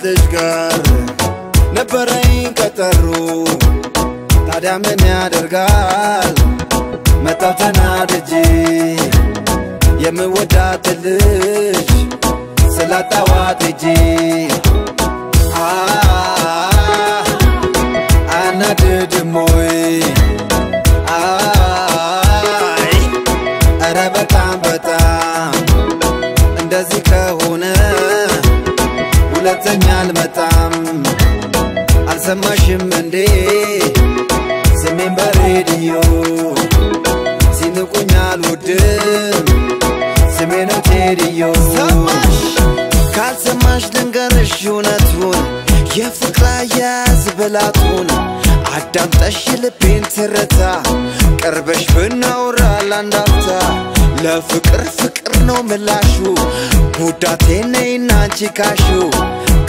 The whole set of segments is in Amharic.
ልጅ ጋር ነበረኝ ቀጠሮ ታዲያ ምን ያደርጋል መጣው ተናድጄ የምወዳት ልጅ ስላጣዋት እጄ አናድድሞይ ኧረ በጣም እንደዚህ ከሆነ ሁለተኛ አልመጣም አልሰማሽም እንዴ ስሜን በሬዲዮ ሲንቁኝ አልወድም ስሜ ነው ቴዲዮ ካልሰማሽ ልንገርሽ እውነቱን የፍቅር አያያዝ ብላቱን አዳምጠሽ ልቤን ትርታ ቀርበሽ ብናውራ ላንዳፍታ ለፍቅር ፍቅር ነው ምላሹ ጉዳቴ ነይና አንቺ ካሹ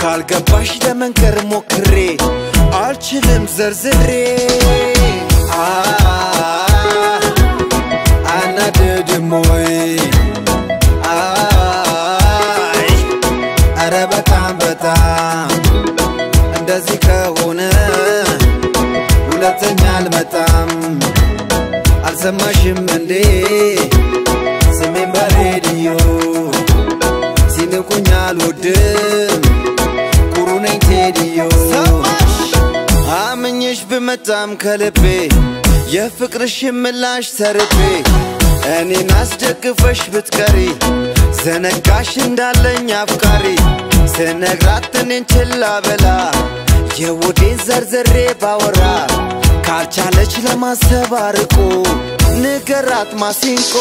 ካልገባሽ ለመንገር ሞክሬ አልችልም ዘርዝሬ አናድድሞይ ኧረ በጣም እንደዚህ ከሆነ ሁለተኛ አልመጣም አልሰማሽም እንዴ ስሜን በሬዲዮ ሲንቁኝ አልወድም ኩሩ ነኝ ቴዲዮ አምኜሽ ብመጣም ከልቤ የፍቅርሽ ምላሽ ተርቤ እኔን አስደግፈሽ ብትቀሪ ዘነጋሽ እንዳለኝ አፍቃሪ ስነግራት እኔን ችላ በላ የውዴን ዘርዝሬ ባወራ ካልቻለች ለማሰብ አርቆ ንገራት ማሲንቆ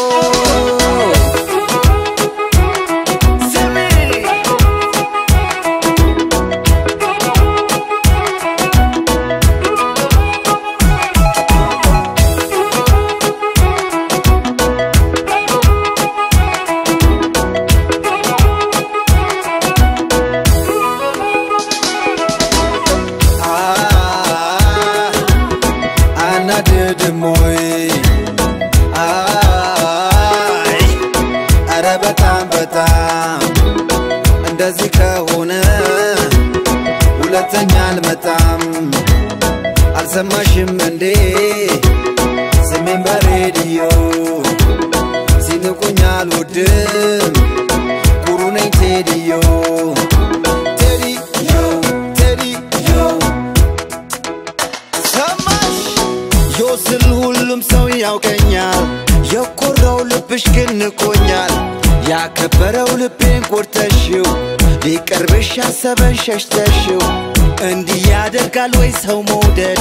አናድድሞይ ኧረ በጣም እንደዚህ ከሆነ ሁለተኛ አልመጣም አልሰማሽም እንዴ ስሜን በሬዲዮ ሲንቁኝ አልወድም ኩሩ ነኝ ቴዲዮ ስል ሁሉም ሰው ያውቀኛል የኮራው ልብሽ ግን ንቆኛል ያከበረው ልቤን ቆርተሽው ሊቀርብሽ ያሰበን ሸሽተሽው እንዲህ ያደርጋል ወይ ሰው መውደድ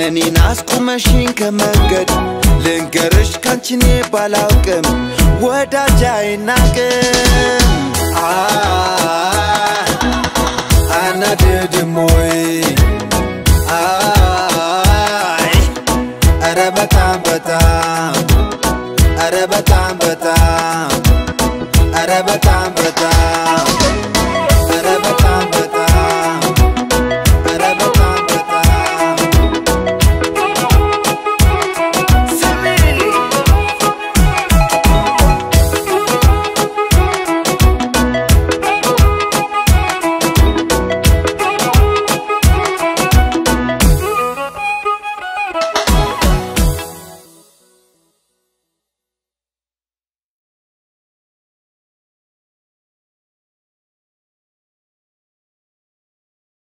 እኔን አስቁመሽኝ ከመንገድ ልንገርሽ ካንቺኔ ባላውቅም ወዳጅ አይናቅም